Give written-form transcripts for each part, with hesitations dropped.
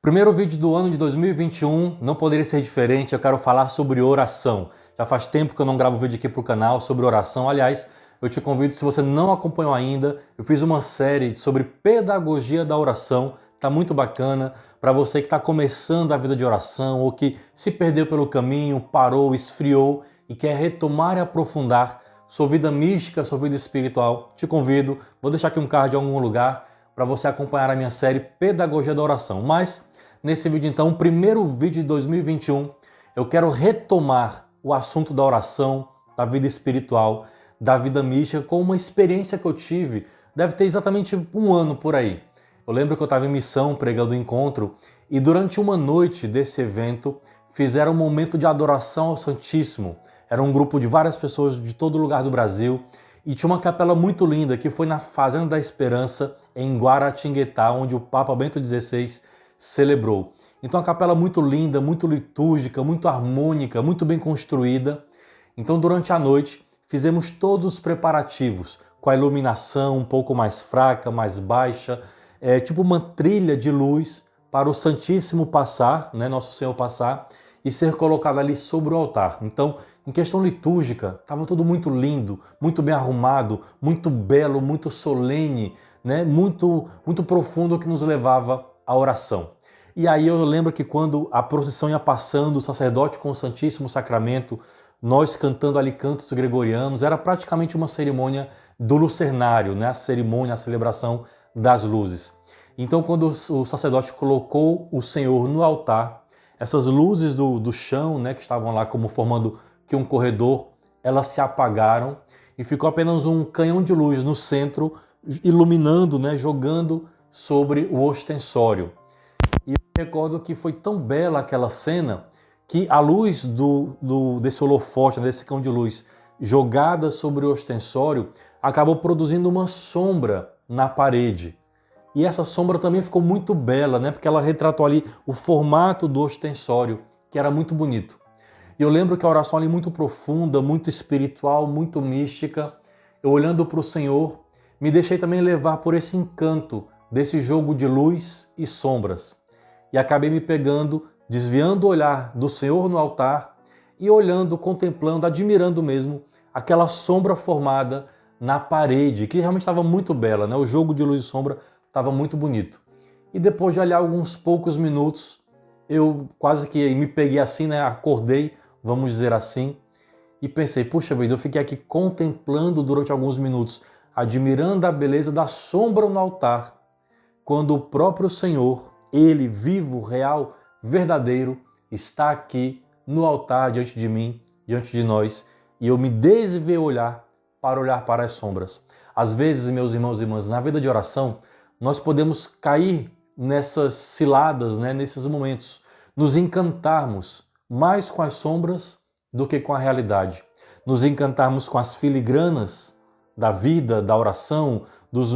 Primeiro vídeo do ano de 2021, não poderia ser diferente, eu quero falar sobre oração. Já faz tempo que eu não gravo vídeo aqui para o canal sobre oração. Aliás, eu te convido, se você não acompanhou ainda, eu fiz uma série sobre pedagogia da oração, tá muito bacana para você que está começando a vida de oração ou que se perdeu pelo caminho, parou, esfriou e quer retomar e aprofundar sua vida mística, sua vida espiritual. Te convido, vou deixar aqui um card em algum lugar para você acompanhar a minha série Pedagogia da Oração. Mas nesse vídeo então, o primeiro vídeo de 2021, eu quero retomar o assunto da oração, da vida espiritual, da vida mística, com uma experiência que eu tive, deve ter exatamente um ano por aí. Eu lembro que eu estava em missão, pregando o encontro, e durante uma noite desse evento, fizeram um momento de adoração ao Santíssimo. Era um grupo de várias pessoas de todo lugar do Brasil, e tinha uma capela muito linda, que foi na Fazenda da Esperança, em Guaratinguetá, onde o Papa Bento XVI celebrou. Então a capela muito linda, muito litúrgica, muito harmônica, muito bem construída. Então durante a noite fizemos todos os preparativos, com a iluminação um pouco mais fraca, mais baixa, tipo uma trilha de luz para o Santíssimo passar, né, Nosso Senhor passar, e ser colocado ali sobre o altar. Então, em questão litúrgica, estava tudo muito lindo, muito bem arrumado, muito belo, muito solene, né? Muito profundo, que nos levava à oração. E aí eu lembro que quando a procissão ia passando, o sacerdote com o Santíssimo Sacramento, nós cantando ali cantos gregorianos, era praticamente uma cerimônia do lucernário, né? A cerimônia, a celebração das luzes. Então quando o sacerdote colocou o Senhor no altar, essas luzes do chão, né, que estavam lá como formando que um corredor, elas se apagaram e ficou apenas um canhão de luz no centro, iluminando, né, jogando sobre o ostensório. E eu recordo que foi tão bela aquela cena que a luz desse holofote, desse canhão de luz jogada sobre o ostensório, acabou produzindo uma sombra na parede. E essa sombra também ficou muito bela, né? Porque ela retratou ali o formato do ostensório, que era muito bonito. E eu lembro que a oração ali muito profunda, muito espiritual, muito mística. Eu olhando para o Senhor, me deixei também levar por esse encanto desse jogo de luz e sombras. E acabei me pegando, desviando o olhar do Senhor no altar e olhando, contemplando, admirando mesmo aquela sombra formada na parede, que realmente estava muito bela, né? O jogo de luz e sombra estava muito bonito. E depois de olhar alguns poucos minutos, eu quase que me peguei assim, né? Acordei, vamos dizer assim, e pensei, puxa vida, eu fiquei aqui contemplando durante alguns minutos, admirando a beleza da sombra no altar, quando o próprio Senhor, Ele vivo, real, verdadeiro, está aqui no altar diante de mim, diante de nós, e eu me desviei olhar para as sombras. Às vezes, meus irmãos e irmãs, na vida de oração, nós podemos cair nessas ciladas, né, nesses momentos, nos encantarmos mais com as sombras do que com a realidade. Nos encantarmos com as filigranas da vida, da oração,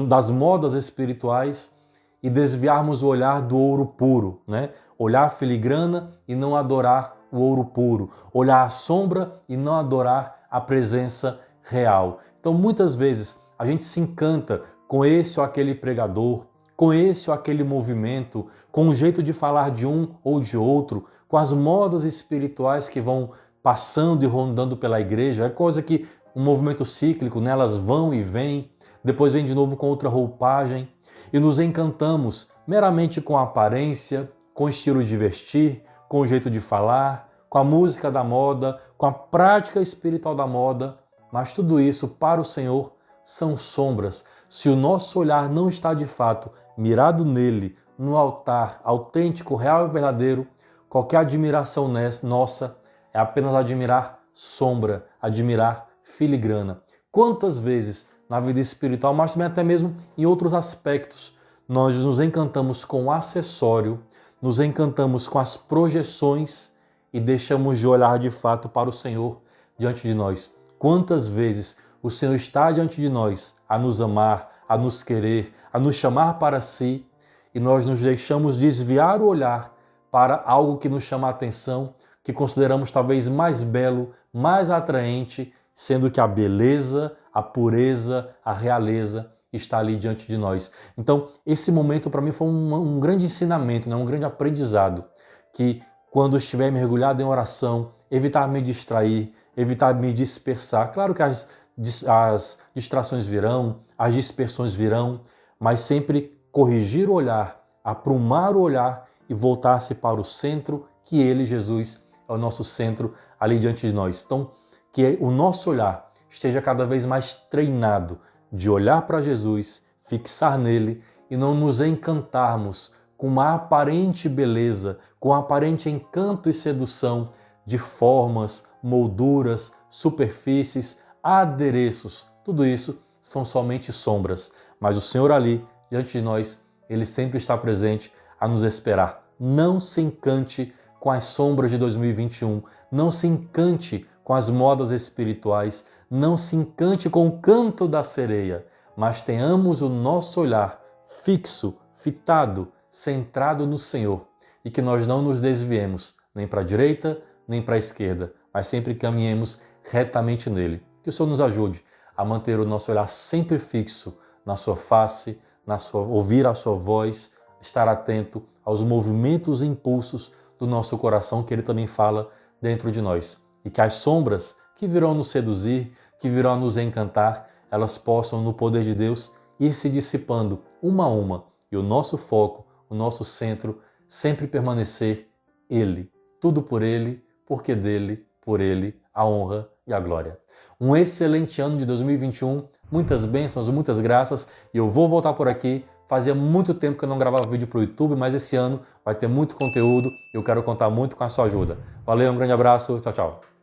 das modas espirituais e desviarmos o olhar do ouro puro, né? Olhar a filigrana e não adorar o ouro puro. Olhar a sombra e não adorar a presença real. Então, muitas vezes, a gente se encanta com esse ou aquele pregador, com esse ou aquele movimento, com o jeito de falar de um ou de outro, com as modas espirituais que vão passando e rondando pela igreja. É coisa que um movimento cíclico, né? Elas vão e vêm, depois vem de novo com outra roupagem, e nos encantamos meramente com a aparência, com o estilo de vestir, com o jeito de falar, com a música da moda, com a prática espiritual da moda, mas tudo isso para o Senhor são sombras. Se o nosso olhar não está de fato mirado nele, no altar autêntico, real e verdadeiro, qualquer admiração nossa é apenas admirar sombra, admirar filigrana. Quantas vezes na vida espiritual, mas também até mesmo em outros aspectos, nós nos encantamos com o acessório, nos encantamos com as projeções e deixamos de olhar de fato para o Senhor diante de nós. Quantas vezes o Senhor está diante de nós a nos amar, a nos querer, a nos chamar para si, e nós nos deixamos desviar o olhar para algo que nos chama a atenção, que consideramos talvez mais belo, mais atraente, sendo que a beleza, a pureza, a realeza está ali diante de nós. Então, esse momento para mim foi um grande ensinamento, né? Um grande aprendizado, que quando estiver mergulhado em oração, evitar me distrair, evitar me dispersar. Claro que as distrações virão, as dispersões virão, mas sempre corrigir o olhar, aprumar o olhar e voltar-se para o centro, que Ele, Jesus, é o nosso centro ali diante de nós. Então, que o nosso olhar esteja cada vez mais treinado de olhar para Jesus, fixar nele e não nos encantarmos com uma aparente beleza, com um aparente encanto e sedução de formas, molduras, superfícies, adereços. Tudo isso são somente sombras, mas o Senhor ali, diante de nós, Ele sempre está presente a nos esperar. Não se encante com as sombras de 2021, não se encante com as modas espirituais, não se encante com o canto da sereia, mas tenhamos o nosso olhar fixo, fitado, centrado no Senhor e que nós não nos desviemos nem para a direita, nem para a esquerda, mas sempre caminhemos retamente nele. Que o Senhor nos ajude a manter o nosso olhar sempre fixo na sua face, ouvir a sua voz, estar atento aos movimentos e impulsos do nosso coração, que Ele também fala dentro de nós. E que as sombras que virão nos seduzir, que virão nos encantar, elas possam, no poder de Deus, ir se dissipando uma a uma. E o nosso foco, o nosso centro, sempre permanecer Ele. Tudo por Ele, porque dEle, por Ele, a honra e a glória. Um excelente ano de 2021, muitas bênçãos, muitas graças, e eu vou voltar por aqui. Fazia muito tempo que eu não gravava vídeo para o YouTube, mas esse ano vai ter muito conteúdo e eu quero contar muito com a sua ajuda. Valeu, um grande abraço, tchau, tchau.